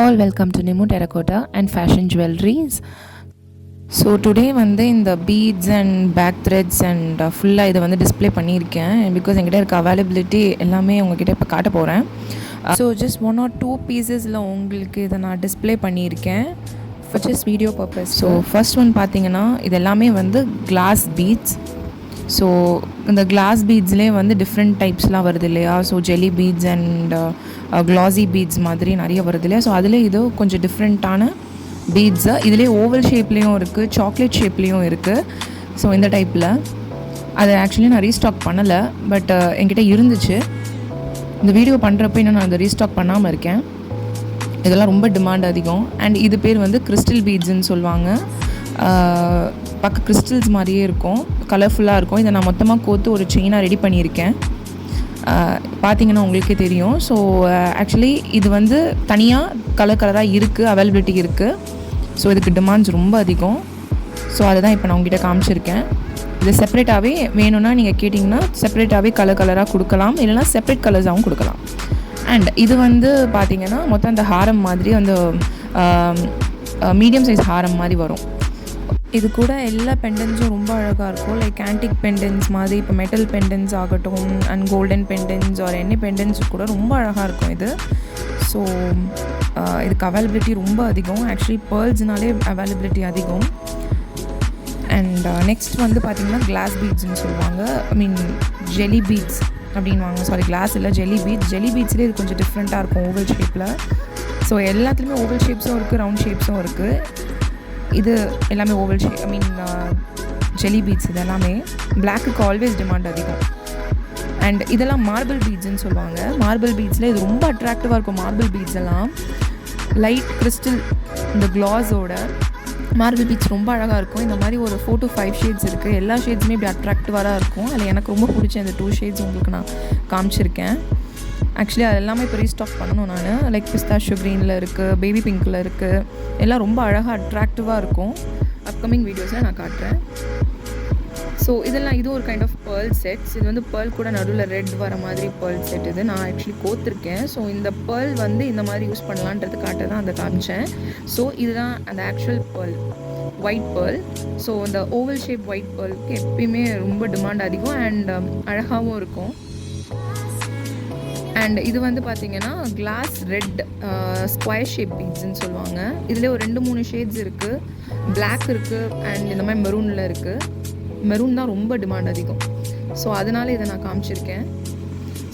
All welcome to Nimu Terracotta and Fashion Jewelries. So today வந்து இந்த beads and bag threads and ஃபுல்லாக இதை வந்து டிஸ்பிளே பண்ணியிருக்கேன். பிகாஸ் என்கிட்ட இருக்க அவைலபிலிட்டி எல்லாமே உங்ககிட்ட இப்போ காட்ட போகிறேன். ஸோ ஜஸ்ட் 1 or 2 பீசஸில் உங்களுக்கு இதை நான் டிஸ்பிளே பண்ணியிருக்கேன் for just video purpose. So first one பார்த்தீங்கன்னா இது எல்லாமே வந்து கிளாஸ் பீட்ஸ். ஸோ இந்த கிளாஸ் பீட்ஸ்லேயே வந்து டிஃப்ரெண்ட் டைப்ஸ்லாம் வருது இல்லையா. So jelly beads and glassy beads மாதிரி நிறைய வருது இல்லையா. ஸோ அதில் இது கொஞ்சம் டிஃப்ரெண்ட்டான பீட்ஸு. இதிலே ஓவல் ஷேப்லேயும் இருக்குது, சாக்லேட் ஷேப்லேயும் இருக்குது. ஸோ இந்த டைப்பில் அதை ஆக்சுவலி நான் ரீஸ்டாக் பண்ணலை, பட் என்கிட்ட இருந்துச்சு. இந்த வீடியோ பண்ணுறப்ப இன்னும் நான் அதை ரீஸ்டாக் பண்ணாமல் இருக்கேன். இதெல்லாம் ரொம்ப டிமாண்ட் அதிகம். அண்ட் இது பேர் வந்து கிறிஸ்டல் பீட்ஸுன்னு சொல்லுவாங்க. பார்க்க கிறிஸ்டல்ஸ் மாதிரியே இருக்கும், கலர்ஃபுல்லாக இருக்கும். இதை நான் மொத்தமாக கோர்த்து ஒரு செயினாக ரெடி பண்ணியிருக்கேன். பார்த்தீங்கன்னா உங்களுக்கே தெரியும். ஸோ ஆக்சுவலி இது வந்து தனியாக கலராக இருக்குது, அவைலபிலிட்டி இருக்குது. ஸோ இதுக்கு டிமாண்ட்ஸ் ரொம்ப அதிகம். ஸோ அதை தான் இப்போ நான் உங்ககிட்ட காமிச்சிருக்கேன். இது செப்பரேட்டாகவே வேணும்னா நீங்கள் கேட்டிங்கன்னா செப்பரேட்டாகவே கலராக கொடுக்கலாம், இல்லைனா செப்பரேட் கலர்ஸாகவும் கொடுக்கலாம். அண்ட் இது வந்து பார்த்திங்கன்னா மொத்தம் அந்த ஹாரம் மாதிரி, அந்த மீடியம் சைஸ் ஹாரம் மாதிரி வரும். இது கூட எல்லா பெண்டன்ஸும் ரொம்ப அழகாக இருக்கும். லைக் ஆன்டிக் பெண்டன்ஸ் மாதிரி, இப்போ மெட்டல் பெண்டன்ஸ் ஆகட்டும் அண்ட் கோல்டன் பெண்டன்ஸ் ஆர் என்ன பெண்டன்ஸ் கூட ரொம்ப அழகாக இருக்கும் இது. ஸோ இதுக்கு அவைலபிலிட்டி ரொம்ப அதிகம். ஆக்சுவலி பேர்ல்ஸ்னாலே அவைலபிலிட்டி அதிகம். அண்ட் நெக்ஸ்ட் வந்து பார்த்திங்கன்னா கிளாஸ் பீட்ஸ்ன்னு சொல்லுவாங்க. ஐ மீன் ஜெல்லி பீட்ஸ் அப்படின்வாங்க. சாரி, கிளாஸ் இல்லை, ஜெல்லி பீட்ஸ். ஜெல்லி பீட்ஸ்லேயே இது கொஞ்சம் டிஃப்ரெண்ட்டாக இருக்கும் ஓவல் ஷேப்பில். ஸோ எல்லாத்துலேயுமே ஓவல் ஷேப்ஸும் இருக்குது, ரவுண்ட் ஷேப்ஸும் இருக்குது. இது எல்லாமே ஓவல் ஷேப், ஐ மீன் ஜெல்லி பீட்ஸ். இது எல்லாமே பிளாக்குக்கு ஆல்வேஸ் டிமாண்ட் அதிகம். அண்ட் இதெல்லாம் மார்பிள் பீட்ஸ்ன்னு சொல்லுவாங்க. மார்பிள் பீட்ஸில் இது ரொம்ப அட்ராக்டிவாக இருக்கும். மார்பிள் பீட்ஸ் எல்லாம் லைட் கிறிஸ்டல் இந்த க்ளாஸோட மார்பிள் பீட்ஸ் ரொம்ப அழகாக இருக்கும். இந்த மாதிரி ஒரு 4 to 5 ஷேட்ஸ் இருக்குது. எல்லா ஷேட்ஸுமே இப்படி அட்ராக்டிவாக இருக்கும். அதில் எனக்கு ரொம்ப பிடிச்ச இந்த 2 ஷேட்ஸ் உங்களுக்கு நான் காமிச்சிருக்கேன். ஆக்சுவலி அது எல்லாமே இப்போ ரீஸ்டாக் பண்ணணும் நான். லைக் பிஸ்தாஷியோ க்ரீனில் இருக்குது, பேபி பிங்க்கில் இருக்குது. எல்லாம் ரொம்ப அழகாக அட்ராக்டிவாக இருக்கும். அப்கமிங் வீடியோஸில் நான் காட்டுறேன். ஸோ இதெல்லாம் இது ஒரு கைண்ட் ஆஃப் பேர்ல் செட்ஸ். இது வந்து பேர்ல் கூட நடுவில் ரெட் வர மாதிரி பேர்ல் செட். இது நான் ஆக்சுவலி கோத்துருக்கேன். ஸோ இந்த பேர்ல் வந்து இந்த மாதிரி யூஸ் பண்ணலான்றது காட்ட தான் அதை காமிச்சேன். ஸோ இதுதான் அந்த actual pearl, white pearl. So இந்த ஓவல் ஷேப் ஒயிட் பேர்லுக்கு எப்பயுமே ரொம்ப டிமாண்ட் அதிகம் அண்ட் அழகாகவும் இருக்கும். அண்ட் இது வந்து பார்த்திங்கன்னா கிளாஸ் ரெட் ஸ்கொயர் ஷேப் பீட்ஸ்ன்னு சொல்லுவாங்க. இதில் ஒரு 2-3 ஷேட்ஸ் இருக்குது. பிளாக் இருக்குது அண்ட் இந்த மாதிரி மெரூனில் இருக்குது. மெரூன் தான் ரொம்ப டிமாண்ட் அதிகம். ஸோ அதனால் இதை நான் காமிச்சிருக்கேன்.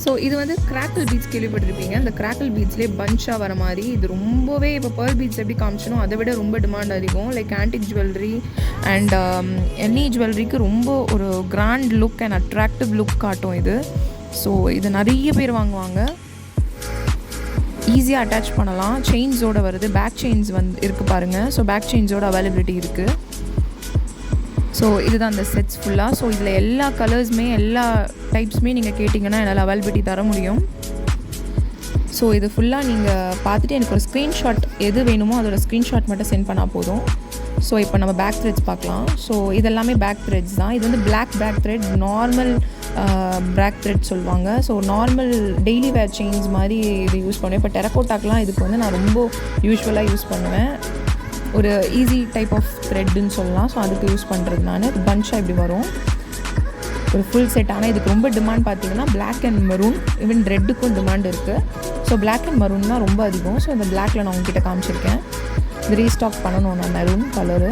ஸோ இது வந்து கிராக்கிள் பீட்ஸ் கேள்விப்பட்டிருப்பீங்க. அந்த கிராக்கிள் பீட்ஸ்லேயே பஞ்சாக வர மாதிரி இது ரொம்பவே, இப்போ பேர்ல் பீட்ஸ் எப்படி காமிச்சனோ அதை விட ரொம்ப டிமாண்ட் அதிகம். Like antique jewellery and any ஜுவல்லரிக்கு ரொம்ப ஒரு grand look and attractive look காட்டும் இது. ஸோ இது நிறைய பேர் வாங்குவாங்க. ஈஸியாக அட்டாச் பண்ணலாம். செயின்ஸோடு வருது, பேக் செயின்ஸ் வந்து இருக்குது பாருங்கள். ஸோ பேக் செயின்ஸோட அவைலபிலிட்டி இருக்குது. ஸோ இதுதான் அந்த செட்ஸ் ஃபுல்லாக. ஸோ இதில் எல்லா கலர்ஸுமே எல்லா டைப்ஸுமே நீங்கள் கேட்டிங்கன்னா என்னால் அவைலபிலிட்டி தர முடியும். ஸோ இது ஃபுல்லாக நீங்கள் பார்த்துட்டு எனக்கு ஒரு ஸ்க்ரீன்ஷாட் எது வேணுமோ அதோட ஸ்க்ரீன்ஷாட் மட்டும் சென்ட் பண்ணால் போதும். ஸோ இப்போ நம்ம பேக் த்ரெட்ஸ் பார்க்கலாம். ஸோ இதெல்லாமே பேக் த்ரெட்ஸ் தான். இது வந்து black back thread, normal back thread சொல்லுவாங்க. So normal daily wear chains மாதிரி இது யூஸ் பண்ணுவேன். இப்போ டெரக்கோட்டாக்கெலாம் இதுக்கு வந்து நான் ரொம்ப யூஸ்வலாக யூஸ் பண்ணுவேன். ஒரு ஈஸி டைப் ஆஃப் த்ரெட்டுன்னு சொல்லலாம். ஸோ அதுக்கு யூஸ் பண்ணுறது நான். பஞ்சாக இப்படி வரும் ஒரு ஃபுல் செட். ஆனால் இதுக்கு ரொம்ப டிமாண்ட் பார்த்திங்கன்னா பிளாக் அண்ட் மெரூன், ஈவன் ரெட்டுக்கும் டிமாண்ட் இருக்குது. ஸோ பிளாக் அண்ட் மெரூன் தான் ரொம்ப அதிகம். ஸோ இந்த பிளாக்கில் நான் உங்ககிட்ட காமிச்சிருக்கேன். இது ரீஸ்டாக் பண்ணணும் நான், மெரூன் கலரு.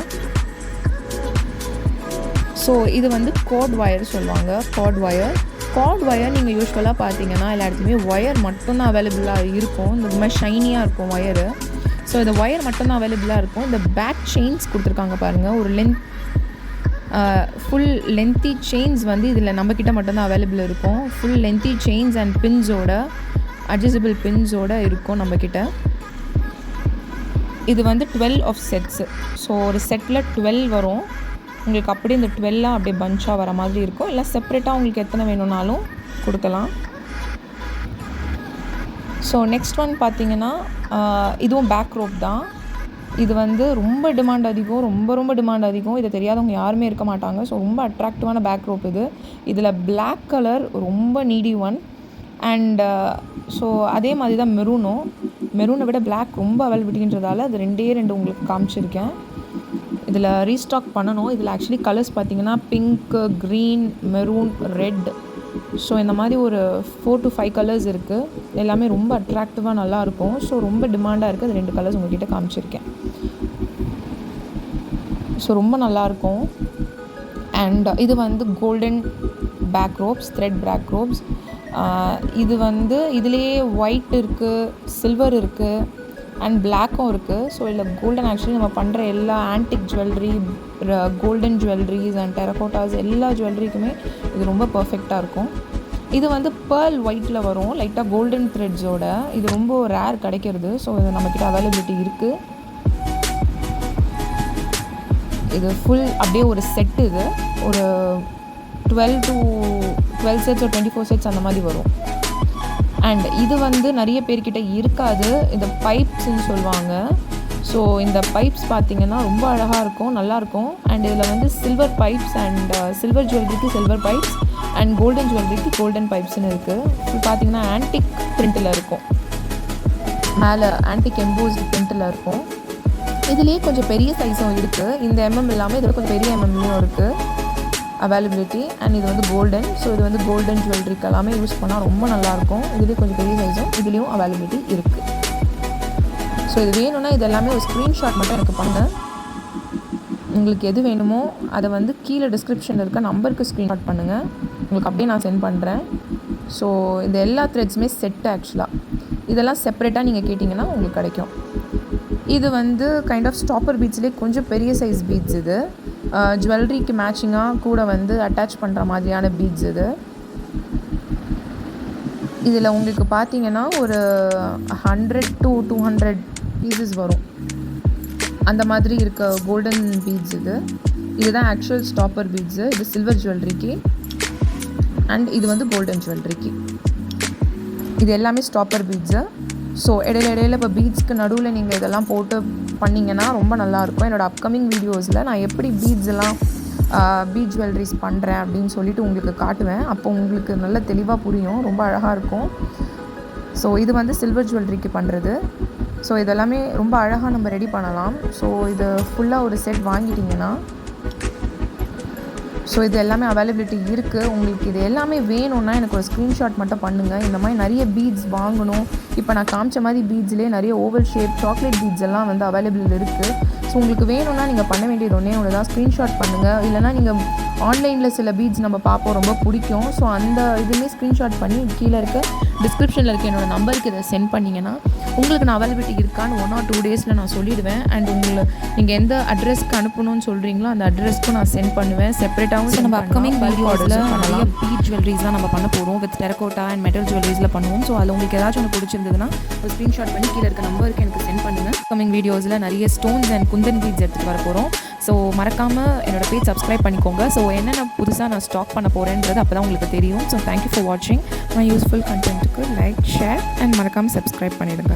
ஸோ இது வந்து கார்ட் ஒயர் சொல்லுவாங்க. கார்ட் ஒயர் நீங்கள் யூஸ்வலாக பார்த்தீங்கன்னா எல்லா இடத்துலையுமே ஒயர் மட்டும்தான் அவைலபிளாக இருக்கும். இந்த மாதிரி ஷைனியாக இருக்கும் ஒயரு. ஸோ இந்த ஒயர் மட்டும்தான் அவைலபிளாக இருக்கும். இந்த பேக் செயின்ஸ் கொடுத்துருக்காங்க பாருங்கள். ஒரு ஃபுல் லென்த்தி செயின்ஸ் வந்து இதில் நம்மக்கிட்ட மட்டும்தான் அவைலபிள் இருக்கும். ஃபுல் லென்த்தி செயின்ஸ் அண்ட் பின்ஸோட, அட்ஜஸ்டபிள் பின்ஸோடு இருக்கும் நம்மக்கிட்ட. இது வந்து 12 ஆஃப் செட்ஸு. ஸோ ஒரு செட்டில் 12 வரும் உங்களுக்கு. அப்படியே இந்த 12 அப்படியே பஞ்சாக வர மாதிரி இருக்கும். இல்லை செப்பரேட்டாக உங்களுக்கு எத்தனை வேணும்னாலும் கொடுக்கலாம். ஸோ நெக்ஸ்ட் ஒன் பார்த்திங்கன்னா இதுவும் பேக் ரோப் தான். இது வந்து ரொம்ப டிமாண்ட் அதிகம், ரொம்ப டிமாண்ட் அதிகம். இதை தெரியாதவங்க யாருமே இருக்க மாட்டாங்க. ஸோ ரொம்ப அட்ராக்டிவான பேக் ரோப் இது. இதில் பிளாக் கலர் ரொம்ப நீடி ஒன். அண்ட் ஸோ அதே மாதிரி தான் மெரூனை விட பிளாக் ரொம்ப அவைலபிலிட்டின்றதால அது 2 உங்களுக்கு காமிச்சிருக்கேன். இதில் ரீஸ்டாக் பண்ணணும். இதில் ஆக்சுவலி கலர்ஸ் பார்த்திங்கன்னா pink, green, maroon, red, so இந்த மாதிரி ஒரு 4 to 5 கலர்ஸ் இருக்குது. எல்லாமே ரொம்ப அட்ராக்டிவாக நல்லாயிருக்கும். ஸோ ரொம்ப டிமாண்டாக இருக்குது. அது 2 கலர்ஸ் உங்கள்கிட்ட காமிச்சிருக்கேன். ஸோ ரொம்ப நல்லாயிருக்கும். அண்ட் இது வந்து கோல்டன் பேக்ரோப்ஸ், த்ரெட் பேக்ரோப்ஸ். இது வந்து இதுலேயே ஒயிட் இருக்குது, சில்வர் இருக்குது அண்ட் பிளாக்கும் இருக்குது. ஸோ இதில் கோல்டன் ஆக்சுவலி நம்ம பண்ணுற எல்லா antique jewellery, golden jewelleries and terracottas எல்லா ஜுவல்லரிக்குமே இது ரொம்ப பர்ஃபெக்டாக இருக்கும். இது வந்து பேர்ல் ஒயிட்டில் வரும், லைட்டாக கோல்டன் த்ரெட்ஸோட. இது ரொம்ப ரேர் கிடைக்கிறது. ஸோ இது நம்மக்கிட்ட அவைலபிலிட்டி இருக்குது. இது ஃபுல் அப்படியே ஒரு செட்டு. இது ஒரு 12 செட்ஸ் ஒரு 24 செட்ஸ் அந்த மாதிரி வரும். அண்ட் இது வந்து நிறைய பேர்கிட்ட இருக்காது. இந்த பைப்ஸ்ன்னு சொல்லுவாங்க. ஸோ இந்த பைப்ஸ் பார்த்திங்கன்னா ரொம்ப அழகாக இருக்கும், நல்லாயிருக்கும். அண்ட் இதில் வந்து சில்வர் பைப்ஸ் அண்ட் சில்வர் ஜுவல்லரிக்கு சில்வர் பைப்ஸ் அண்ட் கோல்டன் ஜுவல்லரிக்கு கோல்டன் பைப்ஸ்ன்னு இருக்குது. இது பார்த்திங்கன்னா ஆன்டிக் பிரிண்ட்டில் இருக்கும், மேலே ஆன்டிக் எம்போஸ்டு பிரிண்ட்டில் இருக்கும். இதுலேயே கொஞ்சம் பெரிய சைஸும் இருக்குது. இந்த இல்லாமல் இதில் கொஞ்சம் பெரிய எம்எம்லேயும் இருக்குது அவைலபிலிட்டி. அண்ட் இது வந்து கோல்டன். ஸோ இது வந்து கோல்டன் ஜுவல்லரிக்கு எல்லாமே யூஸ் பண்ணால் ரொம்ப நல்லாயிருக்கும். இதுலேயே கொஞ்சம் பெரிய சைஸும் இதுலேயும் அவைலபிலிட்டி இருக்குது. ஸோ இது வேணும்னா இது எல்லாமே ஒரு ஸ்க்ரீன்ஷாட் மட்டும் எனக்கு பண்ணுங்கள். உங்களுக்கு எது வேணுமோ அதை வந்து கீழே டிஸ்கிரிப்ஷனில் இருக்க நம்பருக்கு ஸ்க்ரீன்ஷாட் பண்ணுங்கள். உங்களுக்கு அப்படியே நான் சென்ட் பண்ணுறேன். ஸோ இந்த எல்லா த்ரெட்ஸுமே செட்டு ஆக்சுவலாக. இதெல்லாம் செப்பரேட்டாக நீங்கள் கேட்டிங்கன்னா உங்களுக்கு கிடைக்கும். இது வந்து கைண்ட் ஆஃப் ஸ்டாப்பர் பீட்ஸ்லேயே கொஞ்சம் பெரிய சைஸ் பீட்ஸ். இது ஜுவல்லரிக்கு மேட்சிங்காக கூட வந்து அட்டாச் பண்ணுற மாதிரியான பீட்ஸ். இதில் உங்களுக்கு பார்த்தீங்கன்னா ஒரு 100 to 200 பீசஸ் வரும். அந்த மாதிரி இருக்க கோல்டன் பீட்ஸ். இதுதான் ஆக்சுவல் ஸ்டாப்பர் பீட்ஸு. இது சில்வர் ஜுவல்லரிக்கு அண்ட் இது வந்து கோல்டன் ஜுவல்லரிக்கு. இது எல்லாமே ஸ்டாப்பர் பீட்ஸு. ஸோ இடையில இப்போ பீட்ஸ்க்கு நடுவில் நீங்கள் இதெல்லாம் போட்டு பண்ணிங்கன்னா ரொம்ப நல்லாயிருக்கும். என்னோடய அப்கமிங் வீடியோஸில் நான் எப்படி பீட் ஜுவல்லரிஸ் பண்ணுறேன் அப்படின்னு சொல்லிட்டு உங்களுக்கு காட்டுவேன். அப்போ உங்களுக்கு நல்ல தெளிவாக புரியும், ரொம்ப அழகாக இருக்கும். ஸோ இது வந்து சில்வர் ஜுவல்லரிக்கு பண்ணுறது. ஸோ இதெல்லாமே ரொம்ப அழகாக நம்ம ரெடி பண்ணலாம். ஸோ இது ஃபுல்லாக ஒரு செட் வாங்கிட்டிங்கன்னா ஸோ இது எல்லாமே அவைலபிலிட்டி இருக்குது. உங்களுக்கு இது எல்லாமே வேணும்னா எனக்கு ஒரு ஸ்க்ரீன்ஷாட் மட்டும் பண்ணுங்கள். இந்த மாதிரி நிறைய பீட்ஸ் வாங்கணும். இப்போ நான் காமிச்ச மாதிரி பீட்ஸ்லேயே நிறைய ஓவல் ஷேப் சாக்லேட் பீட்ஸ் எல்லாம் வந்து அவைலபிள் இருக்குது. ஸோ உங்களுக்கு வேணும்னா நீங்கள் பண்ண வேண்டியது ஒன்று தான், ஸ்க்ரீன்ஷாட் பண்ணுங்கள். இல்லைனா நீங்கள் ஆன்லைனில் சில பீட்ஸ் நம்ம பார்ப்போம், ரொம்ப பிடிக்கும். ஸோ அந்த இதுவுமே ஸ்க்ரீன்ஷாட் பண்ணி கீழே இருக்க டிஸ்கிரிப்ஷனில் இருக்க என்னோடய நம்பருக்கு இதை சென்ட் பண்ணிங்கன்னா உங்களுக்கு நான் அவைலபிலிட்டி இருக்கான்னு 1 or 2 டேஸில் நான் சொல்லிவிடுவேன். அண்ட் நீங்கள் எந்த அட்ரஸ்க்கு அனுப்பணும்னு சொல்கிறீங்களோ அந்த அட்ரஸ்க்கும் நான் சென்ட் பண்ணுவேன். செப்பரேட்டாகவும் நம்ம அப்கமிங் வீடியோஸில் நிறைய பீட் ஜுவல்லரிஸ்லாம் நம்ம பண்ண போகிறோம். வித் டெரகோட்டா அண்ட் மெட்டல் ஜுவல்லரிஸில் பண்ணுவோம். ஸோ அதில் உங்களுக்கு ஏதாச்சும் ஒன்று பிடிச்சிருந்ததுன்னா ஒரு ஸ்க்ரீன்ஷாட் பண்ணி கீழே இருக்க நம்பருக்கு எனக்கு சென்ட் பண்ணுங்கள். அப்கமிங் வீடியோஸில் நிறைய ஸ்டோன்ஸ் அண்ட் குந்தன் பீட்ஸ் எடுத்துகிட்டு வர போகிறோம். ஸோ மறக்காமல் என்னோடய பேஜ் சப்ஸ்கிரைப் பண்ணிக்கோங்க. ஸோ என்னென்ன புதுசாக நான் ஸ்டாக் பண்ண போகிறேன்றது அப்போ தான் உங்களுக்கு தெரியும். ஸோ தேங்க்யூ ஃபார் வாட்சிங். மை யூஸ்ஃபுல் கண்டென்ட்டுக்கு லைக், ஷேர் அண்ட் மறக்காமல் சப்ஸ்கிரைப் பண்ணிடுங்க.